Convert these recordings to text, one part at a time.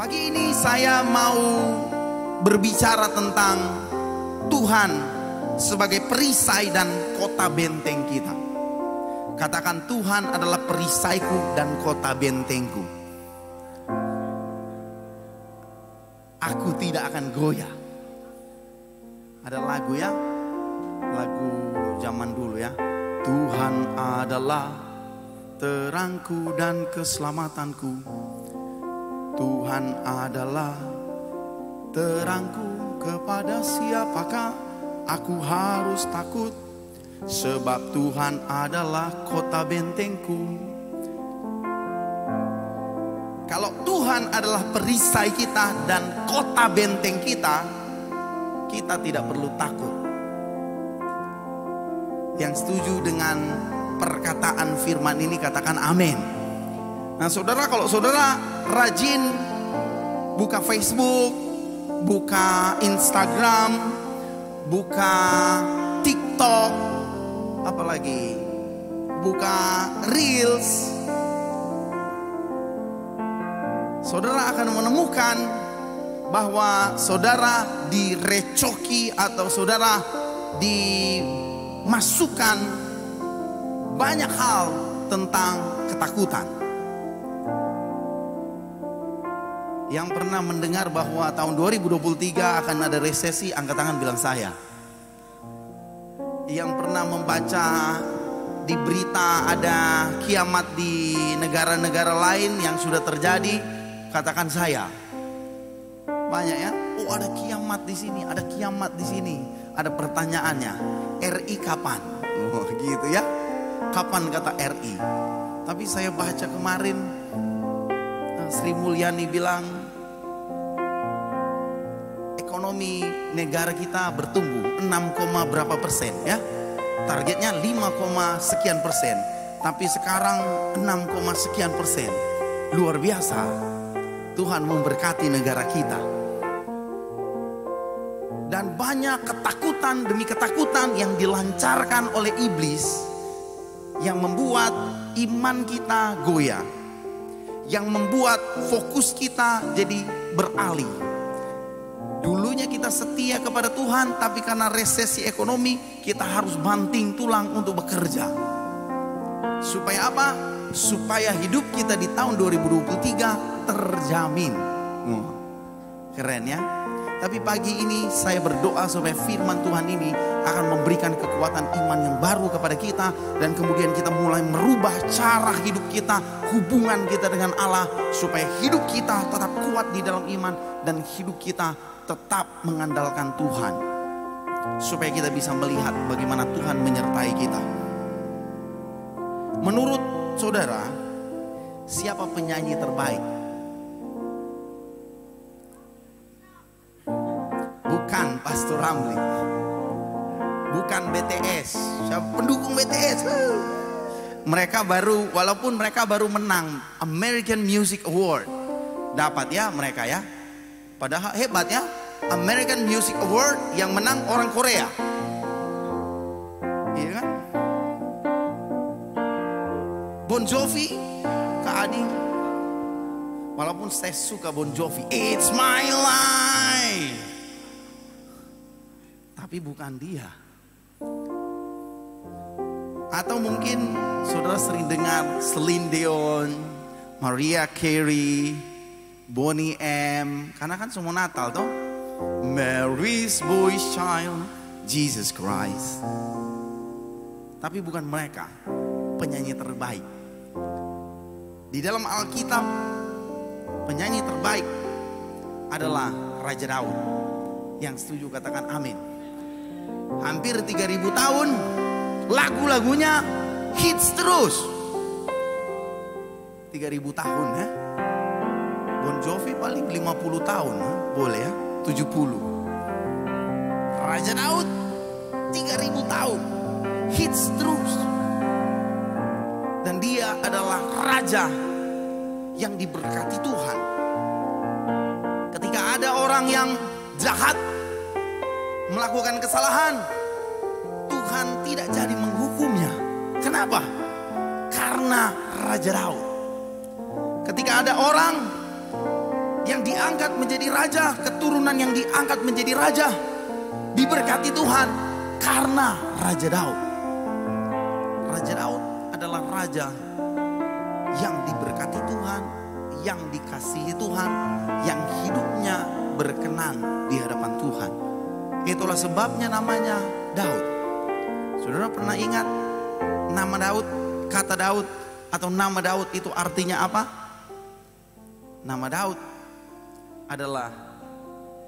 Pagi ini saya mau berbicara tentang Tuhan sebagai perisai dan kota benteng kita. Katakan, Tuhan adalah perisaiku dan kota bentengku. Aku tidak akan goyah. Ada lagu ya, lagu zaman dulu ya. Tuhan adalah terangku dan keselamatanku. Tuhan adalah terangku, kepada siapakah aku harus takut? Sebab Tuhan adalah kota bentengku. Kalau Tuhan adalah perisai kita dan kota benteng kita, kita tidak perlu takut. Yang setuju dengan perkataan firman ini katakan amin. Nah saudara, kalau saudara rajin buka Facebook, buka Instagram, buka TikTok, apalagi buka Reels, saudara akan menemukan bahwa saudara direcoki atau saudara dimasukkan banyak hal tentang ketakutan. Yang pernah mendengar bahwa tahun 2023 akan ada resesi, angkat tangan bilang saya. Yang pernah membaca di berita ada kiamat di negara-negara lain yang sudah terjadi, katakan saya. Banyak ya, oh ada kiamat di sini, ada kiamat di sini. Ada pertanyaannya, RI kapan? Oh gitu ya, kapan kata RI? Tapi saya baca kemarin, Sri Mulyani bilang ekonomi negara kita bertumbuh 6, berapa persen ya. Targetnya 5, sekian persen. Tapi sekarang 6, sekian persen. Luar biasa. Tuhan memberkati negara kita. Dan banyak ketakutan demi ketakutan yang dilancarkan oleh iblis, yang membuat iman kita goyah, yang membuat fokus kita jadi beralih. Dulunya kita setia kepada Tuhan, tapi karena resesi ekonomi kita harus banting tulang untuk bekerja. Supaya apa? Supaya hidup kita di tahun 2023 terjamin. Keren ya. Tapi pagi ini saya berdoa supaya firman Tuhan ini akan memberikan kekuatan iman yang baru kepada kita. Dan kemudian kita mulai merubah cara hidup kita, hubungan kita dengan Allah. Supaya hidup kita tetap kuat di dalam iman. Dan hidup kita tetap mengandalkan Tuhan. Supaya kita bisa melihat bagaimana Tuhan menyertai kita. Menurut saudara, siapa penyanyi terbaik? Bukan Pastor Ramli, bukan BTS. Siapa pendukung BTS? Mereka baru, walaupun mereka baru menang American Music Award, dapat ya mereka ya. Padahal hebat ya, American Music Award yang menang orang Korea. Iya kan? Bon Jovi, Kak Adi. Walaupun saya suka Bon Jovi, It's My Life. Tapi bukan dia. Atau mungkin saudara sering dengar Celine Dion, Mariah Carey, Bonnie M. Karena kan semua Natal toh. Mary's Boy's Child, Jesus Christ. Tapi bukan mereka penyanyi terbaik. Di dalam Alkitab, penyanyi terbaik adalah Raja Daud. Yang setuju katakan amin. Hampir 3.000 tahun lagu-lagunya hits terus. 3.000 tahun ya. Bon Jovi paling 50 tahun ya. Boleh ya, 70. Raja Daud 3.000 tahun hits terus. Dan dia adalah raja yang diberkati Tuhan. Ketika ada orang yang jahat melakukan kesalahan, Tuhan tidak jadi menghukumnya. Kenapa? Karena Raja Daud. Ketika ada orang yang diangkat menjadi raja, keturunan yang diangkat menjadi raja, diberkati Tuhan karena Raja Daud. Raja Daud adalah raja yang diberkati Tuhan, yang dikasihi Tuhan, yang hidupnya berkenan di hadapan Tuhan. Itulah sebabnya namanya Daud. Saudara pernah ingat nama Daud, kata Daud atau nama Daud itu artinya apa? Nama Daud adalah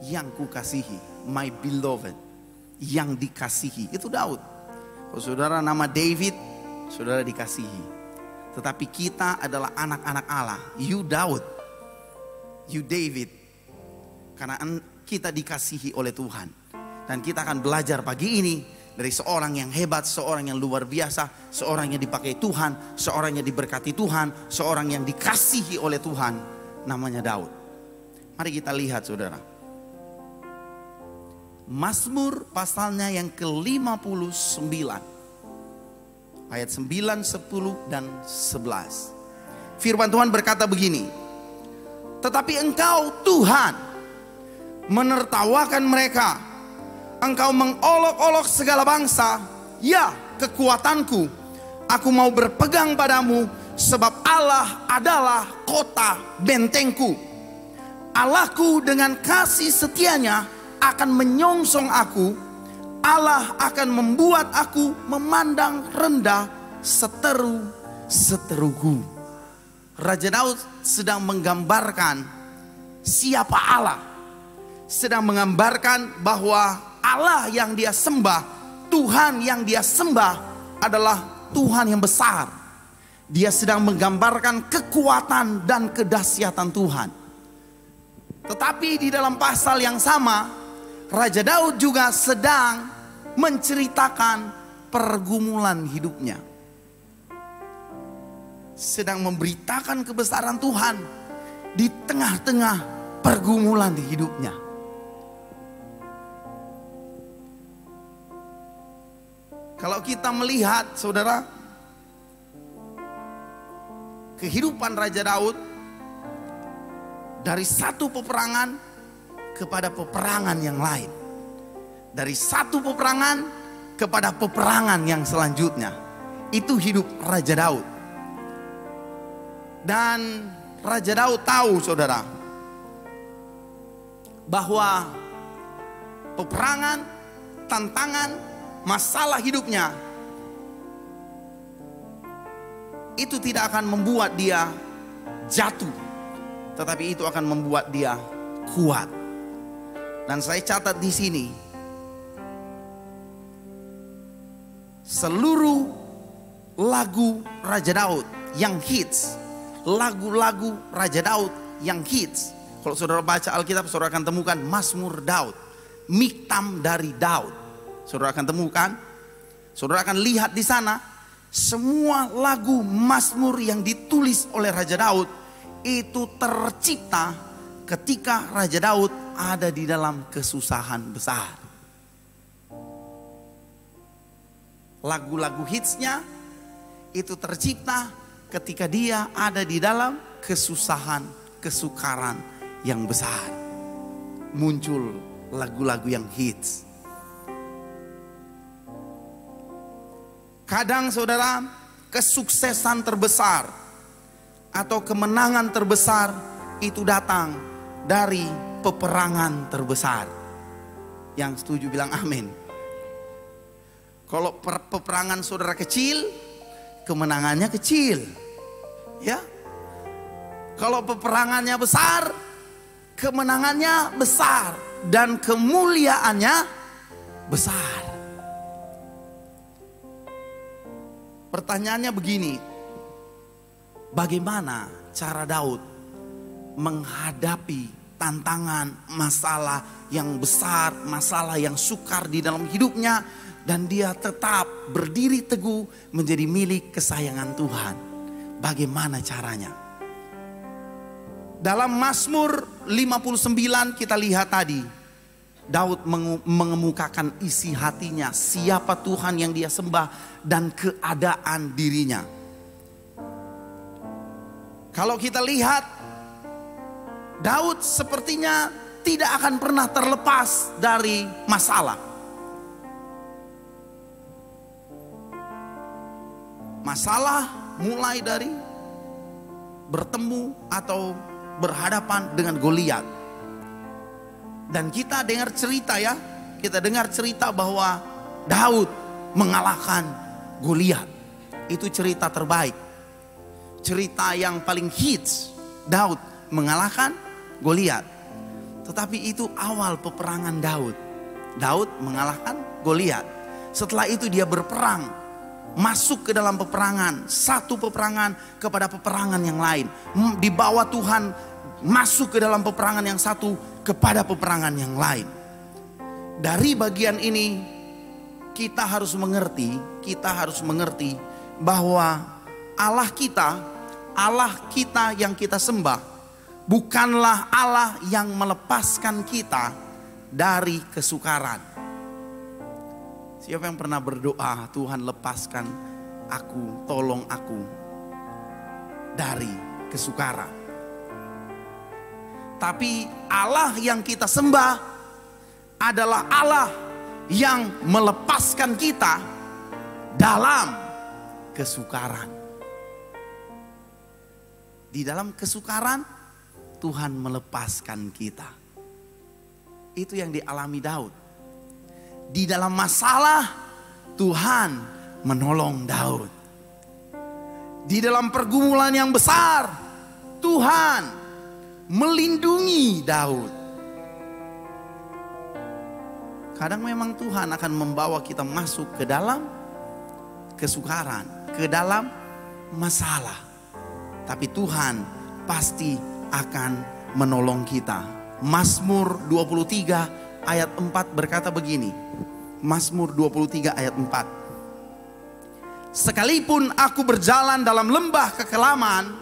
yang kukasihi, my beloved, yang dikasihi. Itu Daud. Kalau saudara nama David, saudara dikasihi. Tetapi kita adalah anak-anak Allah. You Daud, you David. Karena kita dikasihi oleh Tuhan. Dan kita akan belajar pagi ini dari seorang yang hebat, seorang yang luar biasa, seorang yang dipakai Tuhan, seorang yang diberkati Tuhan, seorang yang dikasihi oleh Tuhan, namanya Daud. Mari kita lihat saudara. Mazmur pasalnya yang ke-59. Ayat 9, 10 dan 11. Firman Tuhan berkata begini. Tetapi engkau Tuhan menertawakan mereka. Engkau mengolok-olok segala bangsa. Ya, kekuatanku. Aku mau berpegang padamu. Sebab Allah adalah kota bentengku. Allahku dengan kasih setianya akan menyongsong aku. Allah akan membuat aku memandang rendah seteru-seteruku. Raja Daud sedang menggambarkan siapa Allah. Sedang menggambarkan bahwa Allah yang dia sembah, Tuhan yang dia sembah adalah Tuhan yang besar. Dia sedang menggambarkan kekuatan dan kedahsyatan Tuhan. Tetapi di dalam pasal yang sama, Raja Daud juga sedang menceritakan pergumulan hidupnya. Sedang memberitakan kebesaran Tuhan di tengah-tengah pergumulan di hidupnya. Kalau kita melihat saudara, kehidupan Raja Daud dari satu peperangan kepada peperangan yang lain. Dari satu peperangan kepada peperangan yang selanjutnya. Itu hidup Raja Daud. Dan Raja Daud tahu saudara, bahwa peperangan, tantangan, masalah hidupnya itu tidak akan membuat dia jatuh, tetapi itu akan membuat dia kuat. Dan saya catat di sini, seluruh lagu Raja Daud yang hits, lagu-lagu Raja Daud yang hits. Kalau saudara baca Alkitab, saudara akan temukan Mazmur Daud, Miktam dari Daud. Saudara akan temukan, saudara akan lihat di sana, semua lagu Mazmur yang ditulis oleh Raja Daud itu tercipta ketika Raja Daud ada di dalam kesusahan besar. Lagu-lagu hitsnya itu tercipta ketika dia ada di dalam kesusahan, kesukaran yang besar. Muncul lagu-lagu yang hits. Kadang saudara, kesuksesan terbesar atau kemenangan terbesar itu datang dari peperangan terbesar. Yang setuju bilang amin. Kalau peperangan saudara kecil, kemenangannya kecil. Ya. Kalau peperangannya besar, kemenangannya besar dan kemuliaannya besar. Pertanyaannya begini, bagaimana cara Daud menghadapi tantangan, masalah yang besar, masalah yang sukar di dalam hidupnya, dan dia tetap berdiri teguh menjadi milik kesayangan Tuhan? Bagaimana caranya? Dalam Mazmur 59 kita lihat tadi, Daud mengemukakan isi hatinya, siapa Tuhan yang dia sembah dan keadaan dirinya. Kalau kita lihat Daud sepertinya tidak akan pernah terlepas dari masalah. Masalah mulai dari bertemu atau berhadapan dengan Goliat. Dan kita dengar cerita ya, kita dengar cerita bahwa Daud mengalahkan Goliat. Itu cerita terbaik. Cerita yang paling hits, Daud mengalahkan Goliat. Tetapi itu awal peperangan Daud. Daud mengalahkan Goliat. Setelah itu dia berperang, masuk ke dalam peperangan, satu peperangan kepada peperangan yang lain. Dibawa Tuhan masuk ke dalam peperangan yang satu kepada peperangan yang lain. Dari bagian ini kita harus mengerti bahwa Allah kita yang kita sembah bukanlah Allah yang melepaskan kita dari kesukaran. Siapa yang pernah berdoa, Tuhan lepaskan aku, tolong aku dari kesukaran. Tapi Allah yang kita sembah adalah Allah yang melepaskan kita dalam kesukaran. Di dalam kesukaran Tuhan melepaskan kita. Itu yang dialami Daud. Di dalam masalah Tuhan menolong Daud. Di dalam pergumulan yang besar Tuhan melindungi Daud. Kadang memang Tuhan akan membawa kita masuk ke dalam kesukaran, ke dalam masalah. Tapi Tuhan pasti akan menolong kita. Mazmur 23 ayat 4 berkata begini. Mazmur 23 ayat 4. Sekalipun aku berjalan dalam lembah kekelaman,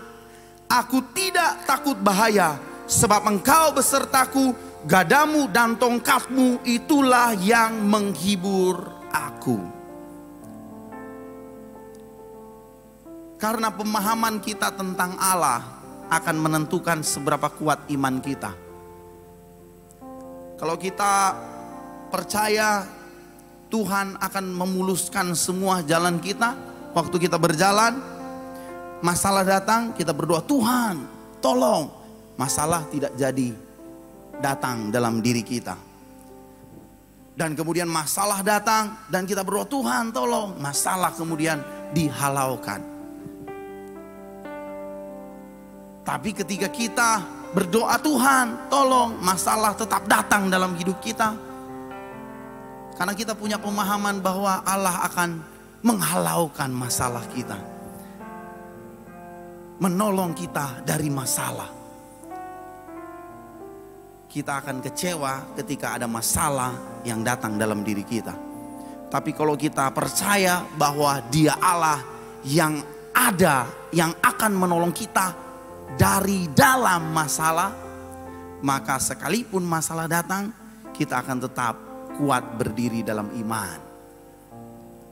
aku tidak takut bahaya, sebab Engkau besertaku, gadamu dan tongkatmu itulah yang menghibur aku. Karena pemahaman kita tentang Allah akan menentukan seberapa kuat iman kita. Kalau kita percaya Tuhan akan memuluskan semua jalan kita, waktu kita berjalan, masalah datang, kita berdoa, Tuhan tolong, masalah tidak jadi datang dalam diri kita. Dan kemudian masalah datang dan kita berdoa, Tuhan tolong, masalah kemudian dihalaukan. Tapi ketika kita berdoa, Tuhan tolong, masalah tetap datang dalam hidup kita. Karena kita punya pemahaman bahwa Allah akan menghalaukan masalah kita, menolong kita dari masalah. Kita akan kecewa ketika ada masalah yang datang dalam diri kita. Tapi kalau kita percaya bahwa Dia Allah yang ada, yang akan menolong kita dari dalam masalah, maka sekalipun masalah datang, kita akan tetap kuat berdiri dalam iman.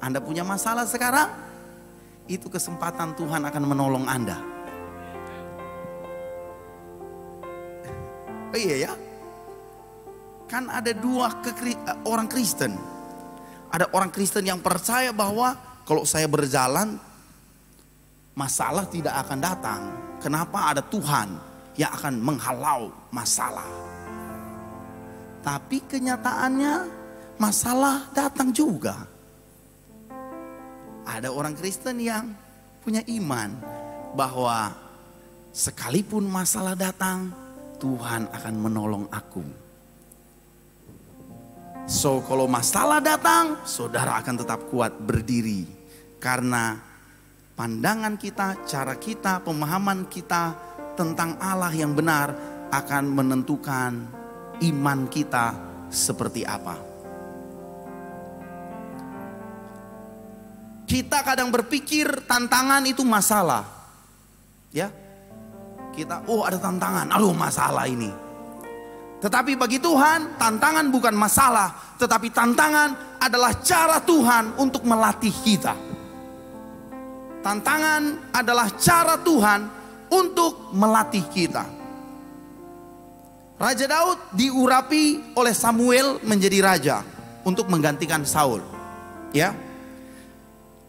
Anda punya masalah sekarang, itu kesempatan Tuhan akan menolong Anda. Oh iya ya, kan ada dua orang Kristen. Ada orang Kristen yang percaya bahwa kalau saya berjalan, masalah tidak akan datang. Kenapa? Ada Tuhan yang akan menghalau masalah. Tapi kenyataannya masalah datang juga. Ada orang Kristen yang punya iman bahwa sekalipun masalah datang, Tuhan akan menolong aku. So kalau masalah datang, saudara akan tetap kuat berdiri. Karena pandangan kita, cara kita, pemahaman kita tentang Allah yang benar akan menentukan iman kita seperti apa. Kita kadang berpikir tantangan itu masalah. Ya. Kita, ada tantangan, aduh masalah ini. Tetapi bagi Tuhan, tantangan bukan masalah, tetapi tantangan adalah cara Tuhan untuk melatih kita. Tantangan adalah cara Tuhan untuk melatih kita. Raja Daud diurapi oleh Samuel menjadi raja untuk menggantikan Saul. Ya.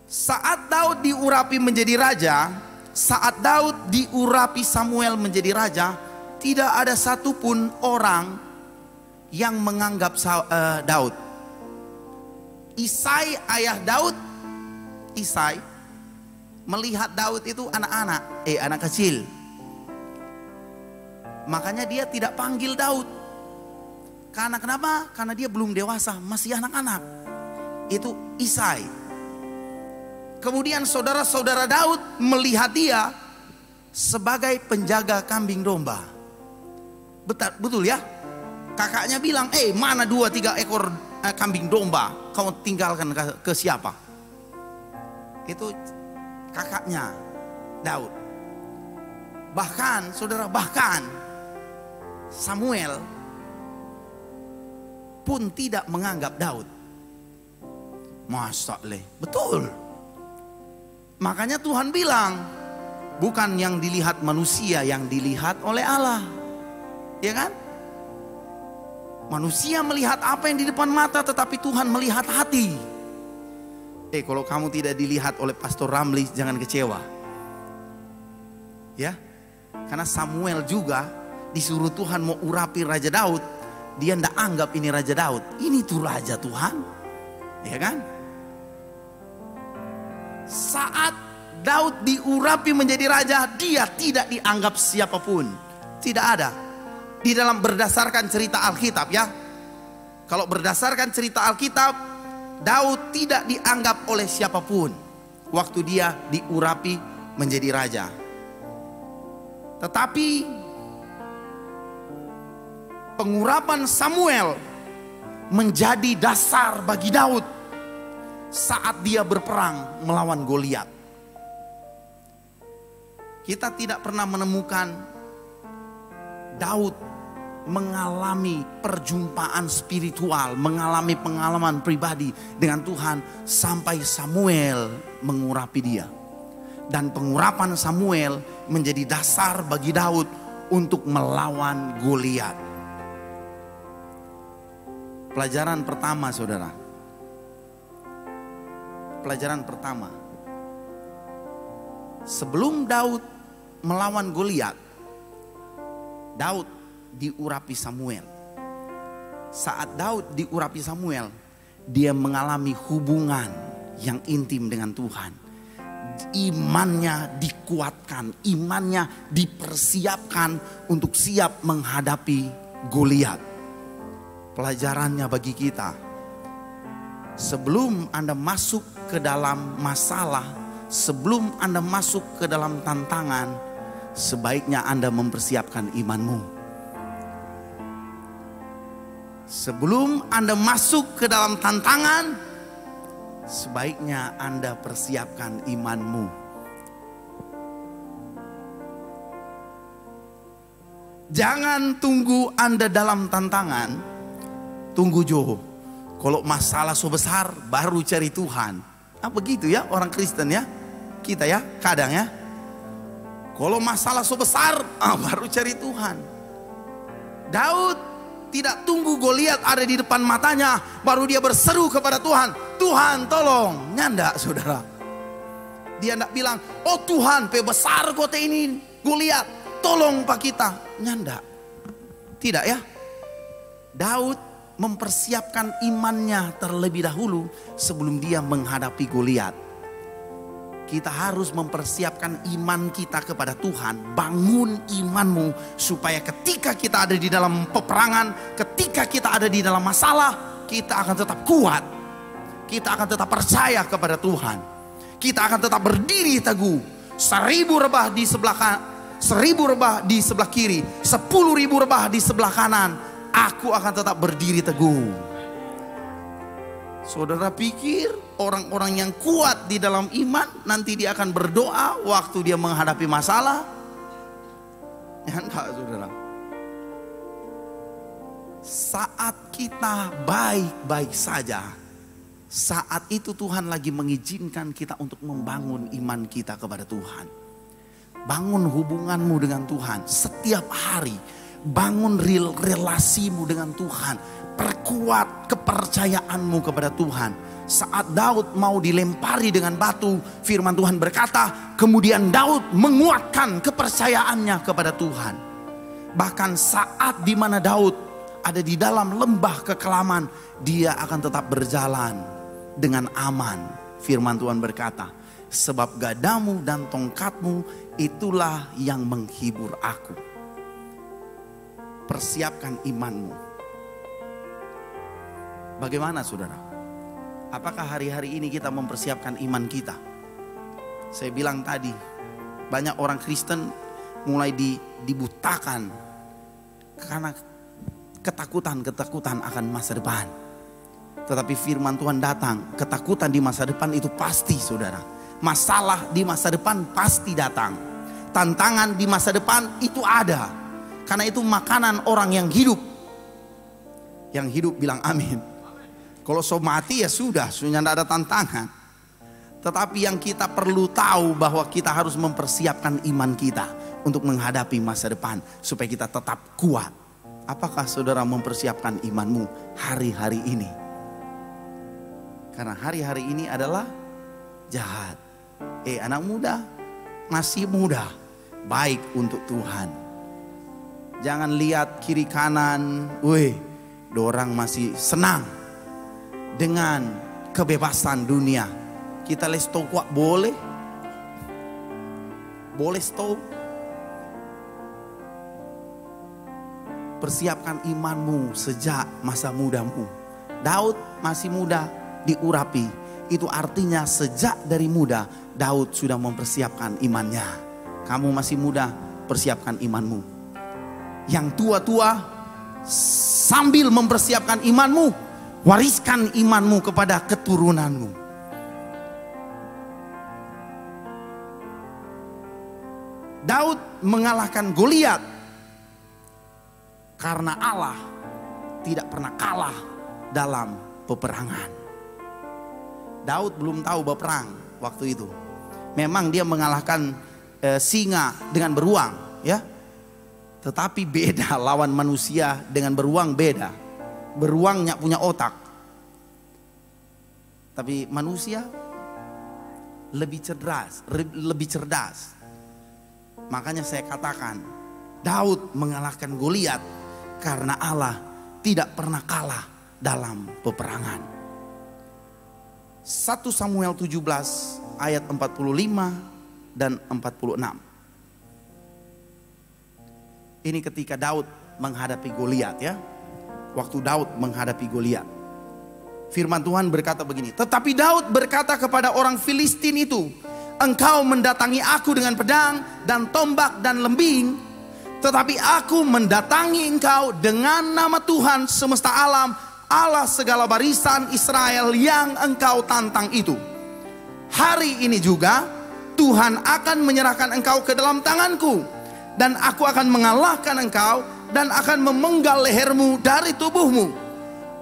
Saat Daud diurapi menjadi raja, saat Daud diurapi Samuel menjadi raja, tidak ada satupun orang yang menganggap Daud. Isai ayah Daud, Isai melihat Daud itu anak kecil. Makanya dia tidak panggil Daud. Karena kenapa? Karena dia belum dewasa, masih anak-anak. Itu Isai. Kemudian saudara-saudara Daud melihat dia sebagai penjaga kambing domba. Betul ya? Kakaknya bilang, mana 2-3 ekor kambing domba kau tinggalkan ke siapa? Itu kakaknya Daud. Bahkan Samuel pun tidak menganggap Daud. Masa betul. Makanya Tuhan bilang, bukan yang dilihat manusia, yang dilihat oleh Allah. Ya kan? Manusia melihat apa yang di depan mata, tetapi Tuhan melihat hati. Kalau kamu tidak dilihat oleh Pastor Ramli, jangan kecewa. Ya, karena Samuel juga disuruh Tuhan mau urapi Raja Daud, dia tidak anggap ini Raja Daud. Ini tuh Raja Tuhan. Ya kan? Saat Daud diurapi menjadi raja, dia tidak dianggap siapapun. Tidak ada. Di dalam berdasarkan cerita Alkitab ya. Kalau berdasarkan cerita Alkitab, Daud tidak dianggap oleh siapapun waktu dia diurapi menjadi raja. Tetapi pengurapan Samuel menjadi dasar bagi Daud saat dia berperang melawan Goliat. Kita tidak pernah menemukan Daud mengalami perjumpaan spiritual, mengalami pengalaman pribadi dengan Tuhan sampai Samuel mengurapi dia. Dan pengurapan Samuel menjadi dasar bagi Daud untuk melawan Goliat. Pelajaran pertama, saudara. Pelajaran pertama. Sebelum Daud melawan Goliat, Daud diurapi Samuel. Saat Daud diurapi Samuel, dia mengalami hubungan yang intim dengan Tuhan. Imannya dikuatkan, imannya dipersiapkan untuk siap menghadapi Goliat. Pelajarannya bagi kita, sebelum Anda masuk ke dalam masalah, sebelum Anda masuk ke dalam tantangan, sebaiknya Anda mempersiapkan imanmu. Sebelum Anda masuk ke dalam tantangan, sebaiknya Anda persiapkan imanmu. Jangan tunggu Anda dalam tantangan, tunggu Joh. Kalau masalah so besar baru cari Tuhan. Begitu ya orang Kristen ya. Kita ya kadang ya. Kalau masalah so besar baru cari Tuhan. Daud tidak tunggu Goliat ada di depan matanya baru dia berseru kepada Tuhan. Tuhan tolong. Nyanda saudara. Dia tidak bilang, oh Tuhan besar kota ini Goliat, tolong pak kita. Nyanda. Tidak ya. Daud mempersiapkan imannya terlebih dahulu sebelum dia menghadapi Goliat. Kita harus mempersiapkan iman kita kepada Tuhan. Bangun imanmu supaya ketika kita ada di dalam peperangan, ketika kita ada di dalam masalah, kita akan tetap kuat. Kita akan tetap percaya kepada Tuhan. Kita akan tetap berdiri teguh. 1000 rebah di sebelah kanan, 1000 rebah di sebelah kiri, 10.000 rebah di sebelah kanan. Aku akan tetap berdiri teguh. Saudara pikir orang-orang yang kuat di dalam iman nanti dia akan berdoa waktu dia menghadapi masalah? Ya enggak saudara. Saat kita baik-baik saja, saat itu Tuhan lagi mengizinkan kita untuk membangun iman kita kepada Tuhan. Bangun hubunganmu dengan Tuhan setiap hari. bangun relasimu dengan Tuhan. Perkuat kepercayaanmu kepada Tuhan. Saat Daud mau dilempari dengan batu, firman Tuhan berkata, kemudian Daud menguatkan kepercayaannya kepada Tuhan. Bahkan saat dimana Daud ada di dalam lembah kekelaman, dia akan tetap berjalan dengan aman. Firman Tuhan berkata, sebab gadamu dan tongkatmu itulah yang menghibur aku. Persiapkan imanmu. Bagaimana saudara? Apakah hari-hari ini kita mempersiapkan iman kita? Saya bilang tadi, banyak orang Kristen mulai dibutakan karena ketakutan akan masa depan. Tetapi firman Tuhan datang, ketakutan di masa depan itu pasti saudara. Masalah di masa depan pasti datang. Tantangan di masa depan itu ada. Karena itu makanan orang yang hidup. Yang hidup bilang amin. Kalau so mati ya sudah tidak ada tantangan. Tetapi yang kita perlu tahu bahwa kita harus mempersiapkan iman kita untuk menghadapi masa depan supaya kita tetap kuat. Apakah saudara mempersiapkan imanmu hari-hari ini? Karena hari-hari ini adalah jahat. Anak muda, masih muda, baik untuk Tuhan. Jangan lihat kiri kanan, dorang masih senang dengan kebebasan dunia. Kita les tau kuat boleh? Boleh stop? Persiapkan imanmu sejak masa mudamu. Daud masih muda diurapi. Itu artinya sejak dari muda Daud sudah mempersiapkan imannya. Kamu masih muda, persiapkan imanmu. Yang tua-tua sambil mempersiapkan imanmu, wariskan imanmu kepada keturunanmu. Daud mengalahkan Goliat karena Allah tidak pernah kalah dalam peperangan. Daud belum tahu berperang waktu itu. Memang dia mengalahkan singa dengan beruang, ya. Tetapi beda lawan manusia dengan beruang beda. Beruang nggak punya otak. Tapi manusia lebih cerdas. Makanya saya katakan Daud mengalahkan Goliat karena Allah tidak pernah kalah dalam peperangan. 1 Samuel 17 ayat 45 dan 46. Ini ketika Daud menghadapi Goliat, ya. Waktu Daud menghadapi Goliat, firman Tuhan berkata begini. Tetapi Daud berkata kepada orang Filistin itu, engkau mendatangi aku dengan pedang dan tombak dan lembing, tetapi aku mendatangi engkau dengan nama Tuhan semesta alam, Allah segala barisan Israel yang engkau tantang itu. Hari ini juga Tuhan akan menyerahkan engkau ke dalam tanganku, dan aku akan mengalahkan engkau dan akan memenggal lehermu dari tubuhmu.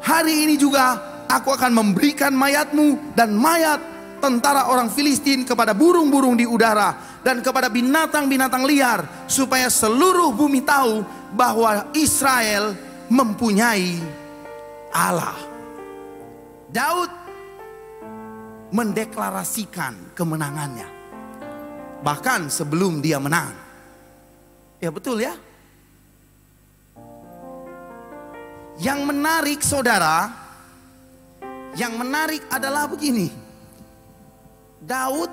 Hari ini juga aku akan memberikan mayatmu dan mayat tentara orang Filistin kepada burung-burung di udara dan kepada binatang-binatang liar, supaya seluruh bumi tahu bahwa Israel mempunyai Allah. Daud mendeklarasikan kemenangannya bahkan sebelum dia menang. Ya betul ya. Yang menarik saudara, yang menarik adalah begini. Daud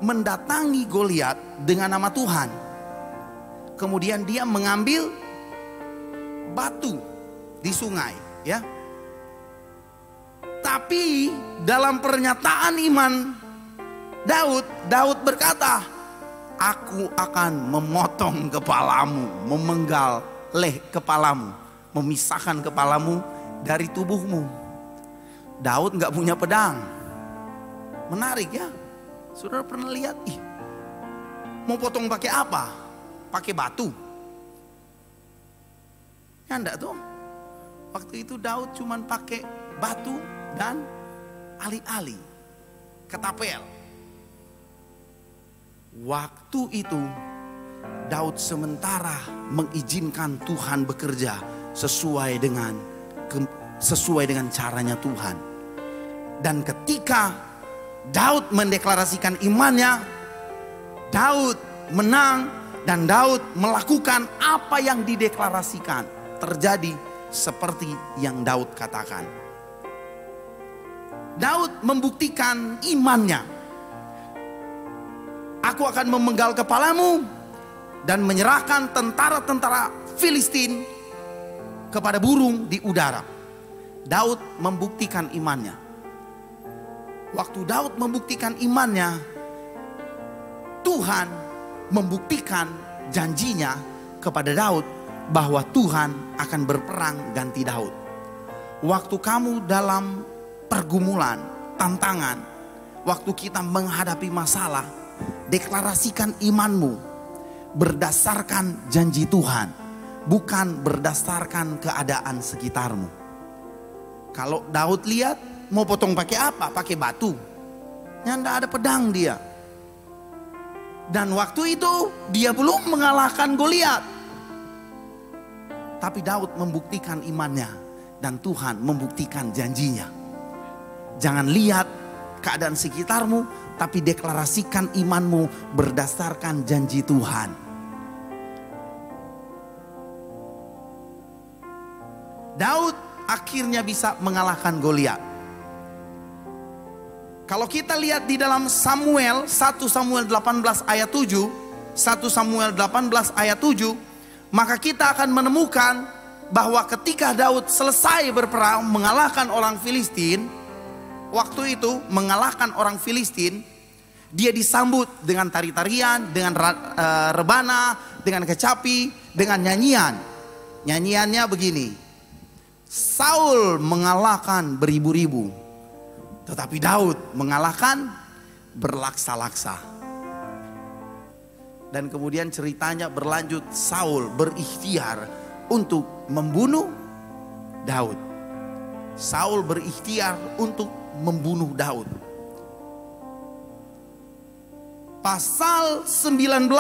mendatangi Goliat dengan nama Tuhan. Kemudian dia mengambil batu di sungai, ya. Tapi dalam pernyataan iman Daud berkata, aku akan memotong kepalamu, memenggal kepalamu, memisahkan kepalamu dari tubuhmu. Daud nggak punya pedang. Menarik ya. Saudara pernah lihat? Mau potong pakai apa? Pakai batu? Ya enggak tuh. Waktu itu Daud cuman pakai batu dan ali-ali, ketapel. Waktu itu Daud sementara mengizinkan Tuhan bekerja sesuai dengan caranya Tuhan. Dan ketika Daud mendeklarasikan imannya, Daud menang dan Daud melakukan apa yang dideklarasikan. Terjadi seperti yang Daud katakan. Daud membuktikan imannya. Aku akan memenggal kepalamu dan menyerahkan tentara-tentara Filistin kepada burung di udara. Daud membuktikan imannya. Waktu Daud membuktikan imannya, Tuhan membuktikan janjinya kepada Daud bahwa Tuhan akan berperang ganti Daud. Waktu kamu dalam pergumulan, tantangan, waktu kita menghadapi masalah, deklarasikan imanmu berdasarkan janji Tuhan, bukan berdasarkan keadaan sekitarmu. Kalau Daud lihat mau potong pakai apa? Pakai batu. Ya enggak ada pedang dia. Dan waktu itu dia belum mengalahkan Goliat. Tapi Daud membuktikan imannya dan Tuhan membuktikan janjinya. Jangan lihat keadaan sekitarmu, tapi deklarasikan imanmu berdasarkan janji Tuhan. Daud akhirnya bisa mengalahkan Goliat. Kalau kita lihat di dalam Samuel, 1 Samuel 18 ayat 7, 1 Samuel 18 ayat 7, maka kita akan menemukan bahwa ketika Daud selesai berperang mengalahkan orang Filistin, waktu itu mengalahkan orang Filistin, dia disambut dengan tari-tarian, dengan rebana, dengan kecapi, dengan nyanyian. Nyanyiannya begini. Saul mengalahkan beribu-ribu, tetapi Daud mengalahkan berlaksa-laksa. Dan kemudian ceritanya berlanjut, Saul berikhtiar untuk membunuh Daud. Saul berikhtiar untuk membunuh Daud. Pasal 19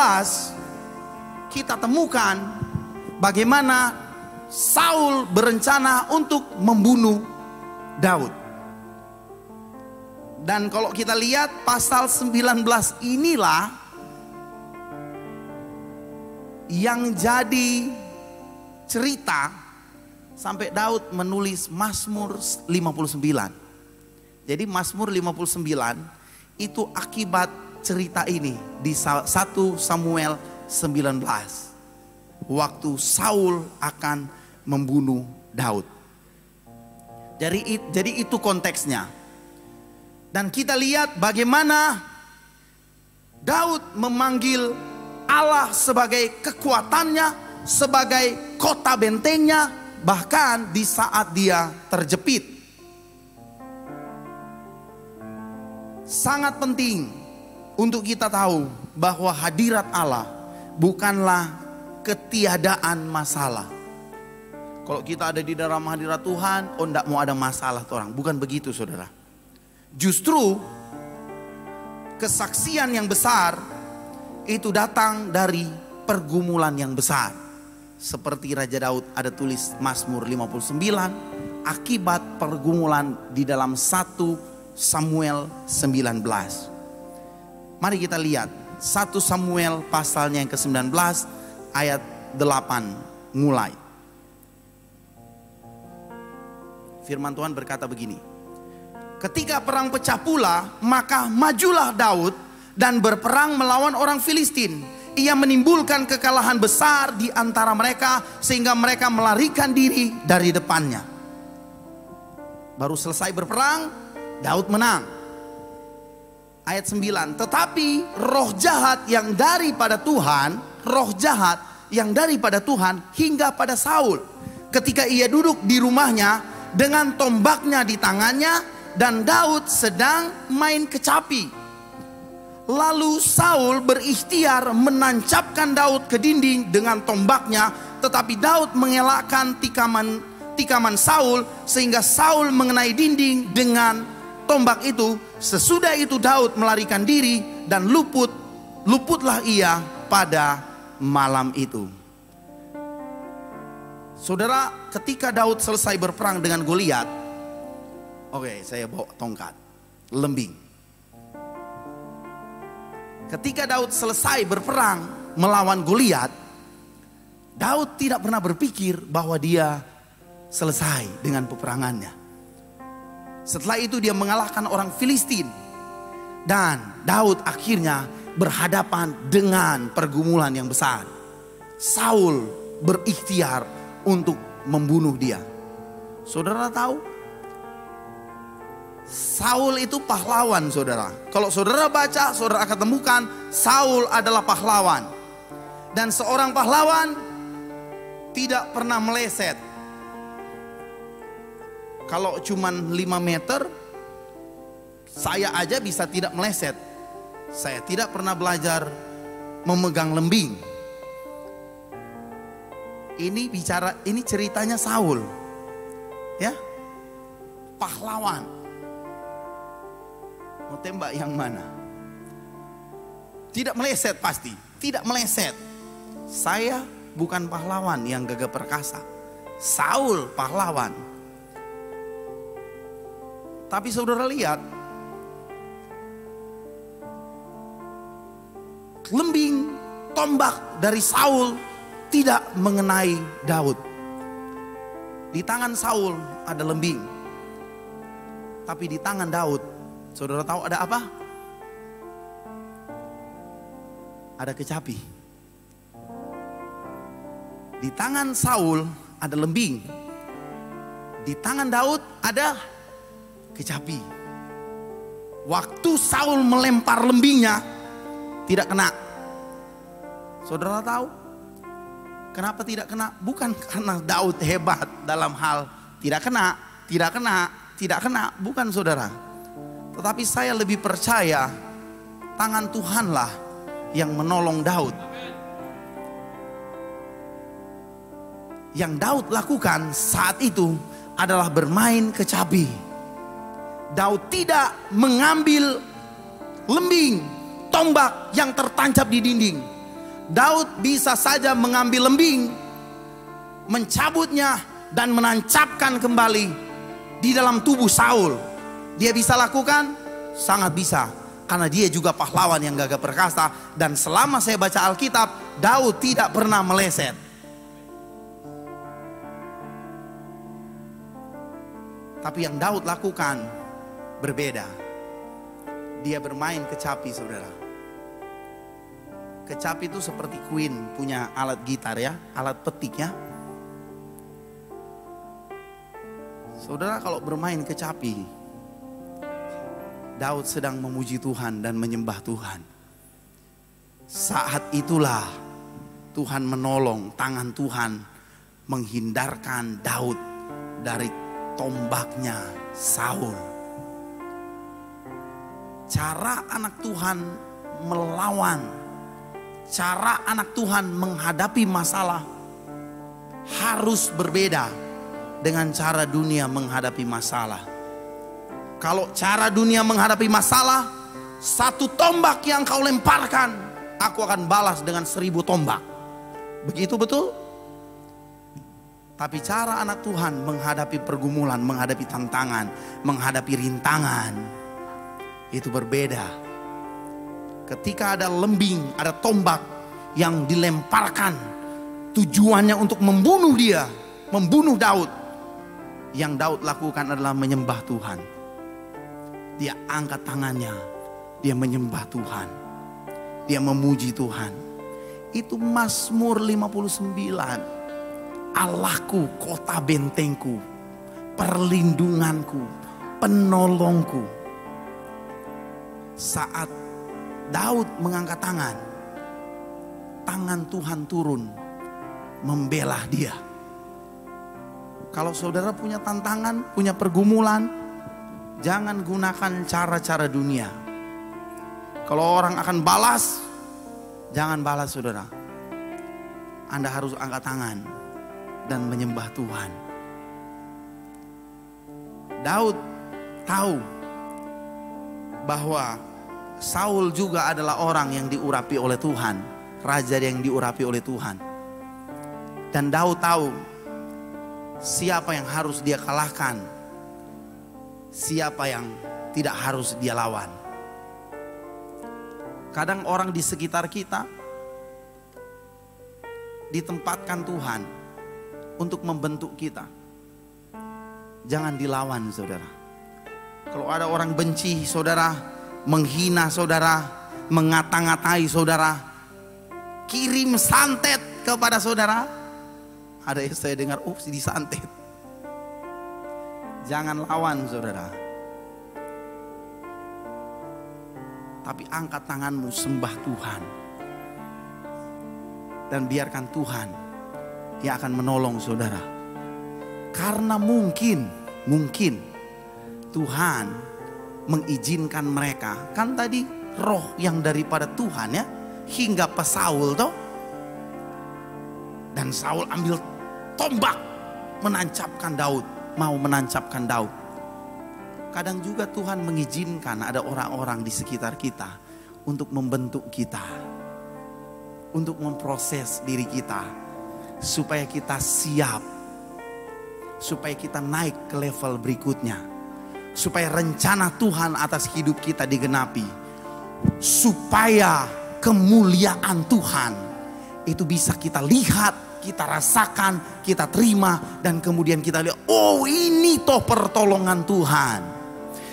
kita temukan bagaimana Saul berencana untuk membunuh Daud. Dan kalau kita lihat pasal 19 inilah yang jadi cerita sampai Daud menulis Mazmur 59. Jadi Mazmur 59 itu akibat cerita ini di 1 Samuel 19. Waktu Saul akan membunuh Daud. Jadi itu konteksnya. Dan kita lihat bagaimana Daud memanggil Allah sebagai kekuatannya, sebagai kota bentengnya, bahkan di saat dia terjepit. Sangat penting untuk kita tahu bahwa hadirat Allah bukanlah ketiadaan masalah. Kalau kita ada di dalam hadirat Tuhan, oh enggak mau ada masalah orang. Bukan begitu saudara. Justru kesaksian yang besar itu datang dari pergumulan yang besar. Seperti Raja Daud ada tulis Mazmur 59 akibat pergumulan di dalam 1 Samuel 19. Mari kita lihat 1 Samuel pasalnya yang ke-19 ayat 8 mulai. Firman Tuhan berkata begini. Ketika perang pecah pula, maka majulah Daud dan berperang melawan orang Filistin. Ia menimbulkan kekalahan besar di antara mereka sehingga mereka melarikan diri dari depannya. Baru selesai berperang, Daud menang. Ayat 9, tetapi roh jahat yang daripada Tuhan, roh jahat yang daripada Tuhan hingga pada Saul. Ketika ia duduk di rumahnya dengan tombaknya di tangannya dan Daud sedang main kecapi. Lalu Saul berikhtiar menancapkan Daud ke dinding dengan tombaknya, tetapi Daud mengelakkan tikaman Saul sehingga Saul mengenai dinding dengan tombak itu. Sesudah itu Daud melarikan diri dan luputlah ia pada malam itu. Saudara, ketika Daud selesai berperang dengan Goliat, oke, saya bawa tongkat, lembing. Ketika Daud selesai berperang melawan Goliat, Daud tidak pernah berpikir bahwa dia selesai dengan peperangannya. Setelah itu dia mengalahkan orang Filistin. Dan Daud akhirnya berhadapan dengan pergumulan yang besar. Saul berikhtiar untuk membunuh dia. Saudara tahu? Saul itu pahlawan, saudara. Kalau saudara baca, saudara akan temukan Saul adalah pahlawan. Dan seorang pahlawan tidak pernah meleset. Kalau cuman 5 meter, saya aja bisa tidak meleset. Saya tidak pernah belajar memegang lembing. Ini ceritanya Saul. Ya. Pahlawan. Mau tembak yang mana? Tidak meleset pasti, tidak meleset. Saya bukan pahlawan yang gagah perkasa. Saul pahlawan. Tapi saudara lihat, lembing tombak dari Saul tidak mengenai Daud. Di tangan Saul ada lembing. Tapi di tangan Daud, saudara tahu ada apa? Ada kecapi. Di tangan Saul ada lembing. Di tangan Daud ada kecapi. Waktu Saul melempar lembingnya, tidak kena. Saudara tahu kenapa tidak kena? Bukan karena Daud hebat dalam hal tidak kena, tidak kena, tidak kena. Bukan, saudara. Tetapi saya lebih percaya tangan Tuhanlah yang menolong Daud. Yang Daud lakukan saat itu adalah bermain kecapi. Daud tidak mengambil lembing, tombak yang tertancap di dinding. Daud bisa saja mengambil lembing, mencabutnya dan menancapkan kembali di dalam tubuh Saul. Dia bisa lakukan? Sangat bisa. Karena dia juga pahlawan yang gagah perkasa. Dan selama saya baca Alkitab, Daud tidak pernah meleset. Tapi yang Daud lakukan berbeda. Dia bermain kecapi, saudara. Kecapi itu seperti Queen punya alat gitar ya, alat petik ya. Saudara, kalau bermain kecapi, Daud sedang memuji Tuhan dan menyembah Tuhan. Saat itulah Tuhan menolong, tangan Tuhan menghindarkan Daud dari tombaknya Saul. Cara anak Tuhan melawan, cara anak Tuhan menghadapi masalah harus berbeda dengan cara dunia menghadapi masalah. Kalau cara dunia menghadapi masalah, 1 tombak yang kau lemparkan, aku akan balas dengan 1000 tombak. Begitu betul? Tapi cara anak Tuhan menghadapi pergumulan, menghadapi tantangan, menghadapi rintangan, itu berbeda. Ketika ada lembing, ada tombak yang dilemparkan, tujuannya untuk membunuh dia, membunuh Daud. Yang Daud lakukan adalah menyembah Tuhan. Dia angkat tangannya, dia menyembah Tuhan, dia memuji Tuhan. Itu Mazmur 59. Allahku, kota bentengku, perlindunganku, penolongku. Saat Daud mengangkat tangan, tangan Tuhan turun membela dia. Kalau saudara punya tantangan, punya pergumulan, jangan gunakan cara-cara dunia. Kalau orang akan balas, jangan balas, saudara. Anda harus angkat tangan dan menyembah Tuhan. Daud tahu bahwa Saul juga adalah orang yang diurapi oleh Tuhan raja yang diurapi oleh Tuhan. Dan Daud tahu siapa yang harus dia kalahkan, siapa yang tidak harus dia lawan. Kadang orang di sekitar kita ditempatkan Tuhan untuk membentuk kita. Jangan dilawan, saudara. Kalau ada orang benci saudara, menghina saudara, mengata-ngatai saudara, kirim santet kepada saudara. Ada yang saya dengar, disantet. Jangan lawan, saudara. Tapi angkat tanganmu, sembah Tuhan. Dan biarkan Tuhan yang akan menolong saudara. Karena mungkin Tuhan mengizinkan mereka. Kan tadi roh yang daripada Tuhan ya, hingga ke Saul toh. Dan Saul ambil tombak menancapkan Daud, mau menancapkan Daud. Kadang juga Tuhan mengizinkan ada orang-orang di sekitar kita untuk membentuk kita, untuk memproses diri kita, supaya kita siap, supaya kita naik ke level berikutnya, supaya rencana Tuhan atas hidup kita digenapi, supaya kemuliaan Tuhan itu bisa kita lihat, kita rasakan, kita terima, dan kemudian kita lihat, oh ini toh pertolongan Tuhan,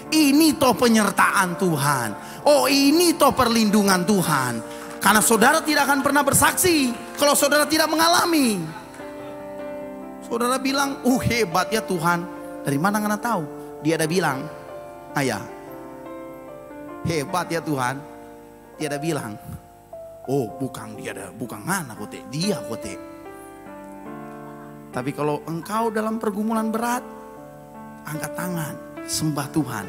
ini toh penyertaan Tuhan, oh ini toh perlindungan Tuhan. Karena saudara tidak akan pernah bersaksi kalau saudara tidak mengalami. Saudara bilang, hebat ya Tuhan. Dari mana ngana tahu? Dia ada bilang, ayah, hebat ya Tuhan. Dia ada bilang, bukan dia ada, bukan ngana kote, dia kote. Tapi kalau engkau dalam pergumulan berat, angkat tangan, sembah Tuhan,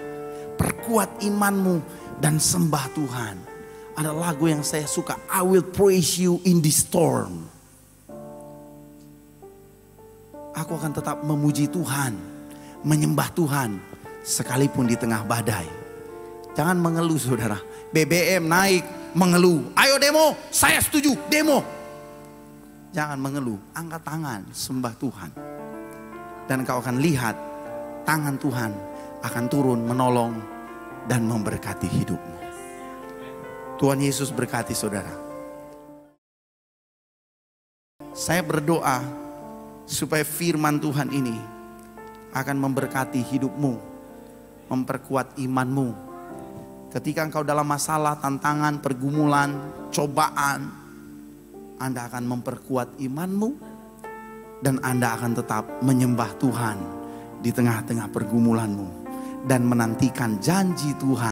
perkuat imanmu dan sembah Tuhan. Ada lagu yang saya suka, I will praise you in the storm. Aku akan tetap memuji Tuhan, menyembah Tuhan sekalipun di tengah badai. Jangan mengeluh saudara. BBM naik, mengeluh. Ayo demo, saya setuju, demo. Jangan mengeluh, angkat tangan, sembah Tuhan. Dan kau akan lihat tangan Tuhan akan turun menolong dan memberkati hidupmu. Tuhan Yesus berkati saudara. Saya berdoa supaya firman Tuhan ini akan memberkati hidupmu, memperkuat imanmu. Ketika engkau dalam masalah, tantangan, pergumulan, cobaan, Anda akan memperkuat imanmu dan Anda akan tetap menyembah Tuhan di tengah-tengah pergumulanmu dan menantikan janji Tuhan.